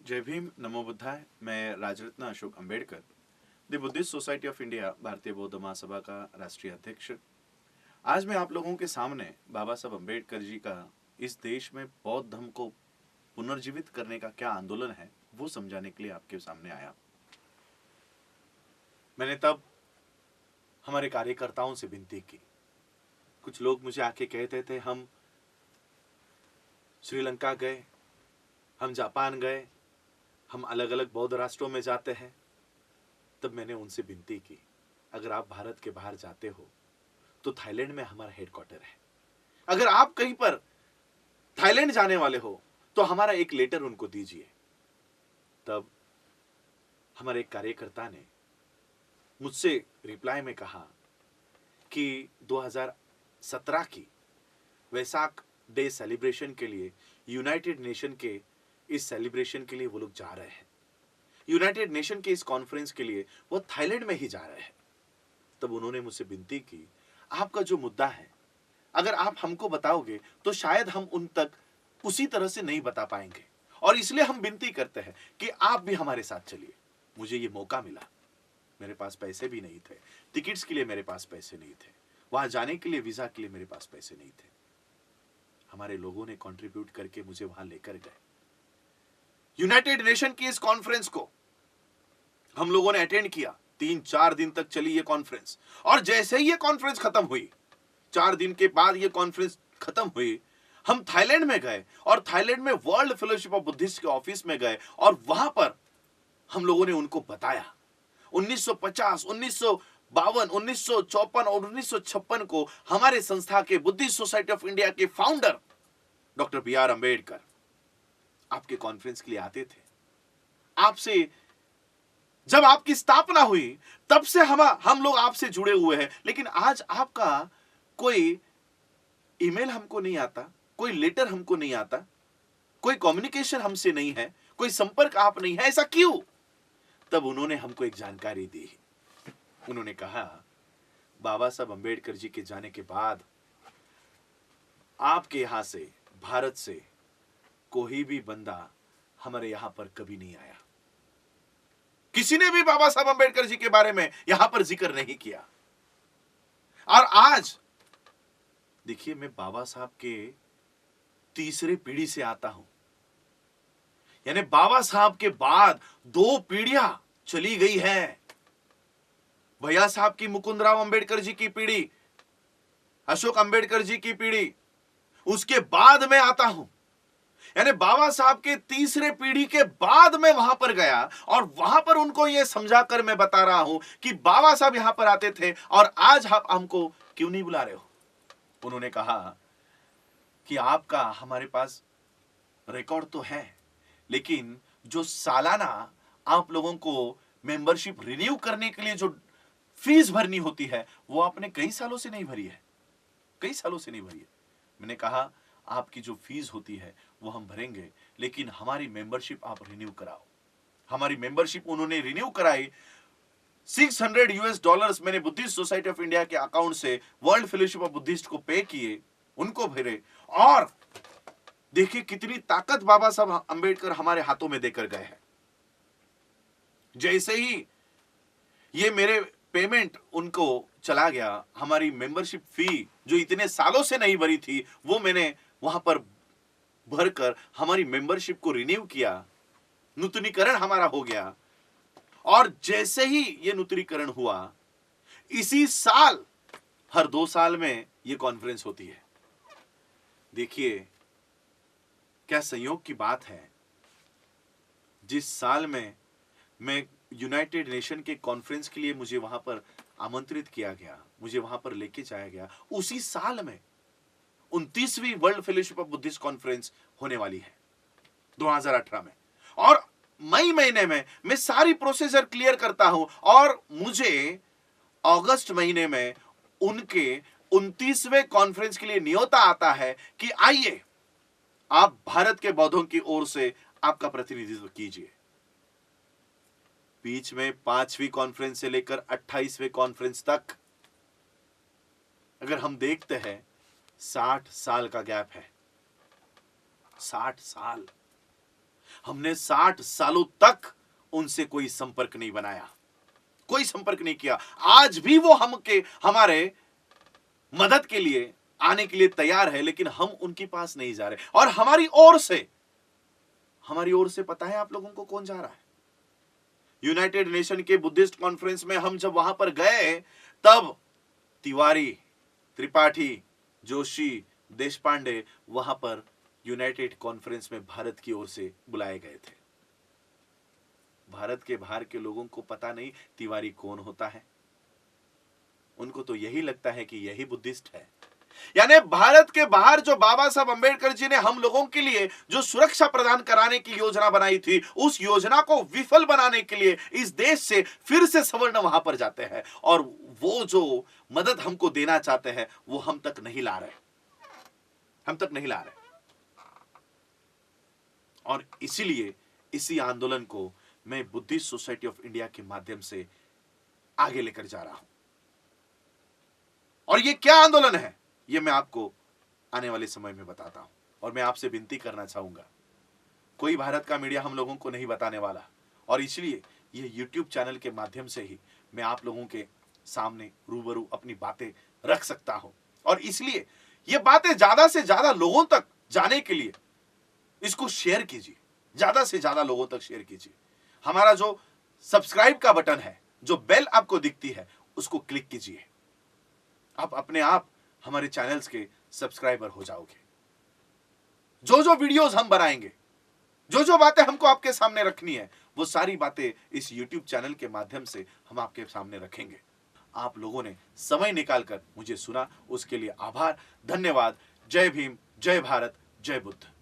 जय भीम, नमो बुद्धाय। मैं Rajratna Ashok Ambedkar, the Buddhist society of India, भारतीय बौद्ध महासभा का राष्ट्रीय अध्यक्ष। आज मैं आप लोगों के सामने बाबा साहब अंबेडकर जी का इस देश में बौद्ध धर्म को पुनर्जीवित करने का क्या आंदोलन है, वो समझाने के लिए आपके सामने आया। मैंने तब हमारे कार्यकर्ताओं से विनती की। कुछ लोग मुझे आके कहते थे, हम श्रीलंका गए, हम जापान गए, हम अलग अलग बौद्ध राष्ट्रों में जाते हैं। तब मैंने उनसे विनती की, अगर आप भारत के बाहर जाते हो तो थाईलैंड में हमारा हेडक्वार्टर है। अगर आप कहीं पर थाईलैंड जाने वाले हो तो हमारा एक लेटर उनको दीजिए। तब हमारे एक कार्यकर्ता ने मुझसे रिप्लाई में कहा कि 2017 की वैसाख डे सेलिब्रेशन के लिए, यूनाइटेड नेशन के इस सेलिब्रेशन के लिए वो लोग जा रहे हैं। यूनाइटेड नेशन के इस कॉन्फ्रेंस के लिए वो थाईलैंड में ही जा रहे हैं। तब उन्होंने मुझसे विनती की, आपका जो मुद्दा है अगर आप हमको बताओगे तो शायद हम उन तक उसी तरह से नहीं बता पाएंगे, और इसलिए हम विनती करते हैं कि आप भी हमारे साथ चलिए। मुझे ये मौका मिला। मेरे पास पैसे भी नहीं थे, टिकट्स के लिए मेरे पास पैसे नहीं थे, वहां जाने के लिए, वीजा के लिए मेरे पास पैसे नहीं थे। हमारे लोगों ने कंट्रीब्यूट करके मुझे वहां लेकर गए। यूनाइटेड नेशन की इस कॉन्फ्रेंस को हम लोगों ने अटेंड किया। 3-4 दिन तक चली ये कॉन्फ्रेंस, और जैसे ही ये कॉन्फ्रेंस खत्म हुई, 4 दिन के बाद ये कॉन्फ्रेंस खत्म हुई, हम थाईलैंड में गए और थाईलैंड में वर्ल्ड फेलोशिप ऑफ बुद्धिस्ट के ऑफिस में गए, और वहां पर हम लोगों ने उनको बताया 1950, 1952, 1954 और 1956 को हमारे संस्था के बुद्धिस्ट सोसाइटी ऑफ इंडिया के फाउंडर डॉक्टर बी.आर. अंबेडकर आपके कॉन्फ्रेंस के लिए आते थे। आपसे जब आपकी स्थापना हुई तब से हम लोग आपसे जुड़े हुए हैं, लेकिन आज आपका कोई ईमेल हमको नहीं आता, कोई लेटर हमको नहीं आता, कोई कम्युनिकेशन हमसे नहीं है, कोई संपर्क आप नहीं है, ऐसा क्यों? तब उन्होंने हमको एक जानकारी दी। उन्होंने कहा, बाबा साहब अंबेडकर जी के जाने के बाद आपके यहां से, भारत से कोई भी बंदा हमारे यहां पर कभी नहीं आया। किसी ने भी बाबा साहब अंबेडकर जी के बारे में यहां पर जिक्र नहीं किया। और आज देखिए, मैं बाबा साहब के तीसरे पीढ़ी से आता हूं, यानी बाबा साहब के बाद 2 पीढ़ियां चली गई है। भैया साहब की मुकुंदराव अंबेडकर जी की पीढ़ी, अशोक अंबेडकर जी की पीढ़ी, उसके बाद मैं आता हूं। यानी बाबा साहब के तीसरे पीढ़ी के बाद मैं वहां पर गया, और वहां पर उनको यह समझाकर मैं बता रहा हूं कि बाबा साहब यहां पर आते थे, और आज आप हमको क्यों नहीं बुला रहे हो? उन्होंने कहा कि आपका हमारे पास रिकॉर्ड तो है, लेकिन जो सालाना आप लोगों को मेंबरशिप रिन्यू करने के लिए जो फीस भरनी होती है, वो आपने कई सालों से नहीं भरी है, कई सालों से नहीं भरी है। मैंने कहा, आपकी जो फीस होती है वो हम भरेंगे, लेकिन हमारी मेंबरशिप आप रिन्यू कराओ। हमारी मेंबरशिप उन्होंने रिन्यू कराई। $600 मैंने बुद्धिस्ट सोसाइटी ऑफ इंडिया के अकाउंट से वर्ल्ड फेलोशिप ऑफ बुद्धिस्ट को पे किए, उनको भरे, और देखिए कितनी ताकत बाबा साहब अंबेडकर हमारे हाथों में देकर गए हैं। जैसे ही ये मेरे पेमेंट उनको चला गया, हमारी मेंबरशिप फी जो इतने सालों से नहीं भरी थी, वो मैंने वहां पर भरकर हमारी मेंबरशिप को रिन्यू किया, नूतनीकरण हमारा हो गया। और जैसे ही ये नूतनीकरण हुआ, इसी साल, हर 2 साल में ये कॉन्फ्रेंस होती है। देखिए क्या संयोग की बात है। जिस साल में मैं यूनाइटेड नेशन के कॉन्फ्रेंस के लिए मुझे वहां पर आमंत्रित किया गया, मुझे वहां पर लेके जाया गया, उसी साल में 29वीं world fellowship of Buddhist conference होने वाली है 2018 में। और मई महीने में मैं सारी प्रोसीजर क्लियर करता हूं, और मुझे अगस्त महीने में उनके 29वें कॉन्फ्रेंस के लिए न्योता आता है कि आइए, आप भारत के बौद्धों की ओर से आपका प्रतिनिधित्व कीजिए। बीच में 5वीं कॉन्फ्रेंस से लेकर 28वें कॉन्फ्रेंस तक अगर हम देखते हैं, 60 साल का गैप है। 60 साल। हमने 60 सालों तक उनसे कोई संपर्क नहीं बनाया, कोई संपर्क नहीं किया। आज भी वो हमारे मदद के लिए आने के लिए तैयार है, लेकिन हम उनके पास नहीं जा रहे। और हमारी ओर से पता है आप लोगों को कौन जा रहा है? यूनाइटेड नेशन के बुद्धिस्ट कॉन्फ्रेंस में हम जब वहां पर गए, तब तिवारी, त्रिपाठी, जोशी, देशपांडे वहां पर यूनाइटेड कॉन्फ्रेंस में भारत की ओर से बुलाए गए थे। भारत के बाहर के लोगों को पता नहीं तिवारी कौन होता है। उनको तो यही लगता है कि यही बुद्धिस्ट है। यानी भारत के बाहर जो बाबा साहब अंबेडकर जी ने हम लोगों के लिए जो सुरक्षा प्रदान कराने की योजना बनाई थी, उस योजना को विफल बनाने के लिए इस देश से फिर से सवर्ण वहां पर जाते हैं, और वो जो मदद हमको देना चाहते हैं वो हम तक नहीं ला रहे। और इसीलिए इसी आंदोलन को मैं बुद्धिस्ट सोसाइटी ऑफ इंडिया के माध्यम से आगे लेकर जा रहा हूं। और ये क्या आंदोलन है, ये मैं आपको आने वाले समय में बताता हूं। और मैं आपसे विनती करना चाहूंगा, कोई भारत का मीडिया हम लोगों को नहीं बताने वाला, और इसलिए ये YouTube चैनल के माध्यम से ही मैं आप लोगों के सामने रूबरू अपनी बातें रख सकता हूं। और इसलिए ये बातें ज्यादा से ज्यादा लोगों तक जाने के लिए इसको शेयर कीजिए, ज्यादा से ज्यादा लोगों तक शेयर कीजिए। हमारा जो सब्सक्राइब का बटन है, जो बेल आपको दिखती है, उसको क्लिक कीजिए। आप अपने आप हमारे चैनल्स के सब्सक्राइबर हो जाओगे। जो जो वीडियोस हम बनाएंगे, जो जो बातें हमको आपके सामने रखनी है, वो सारी बातें इस YouTube चैनल के माध्यम से हम आपके सामने रखेंगे। आप लोगों ने समय निकालकर मुझे सुना, उसके लिए आभार, धन्यवाद। जय भीम, जय भारत, जय बुद्ध।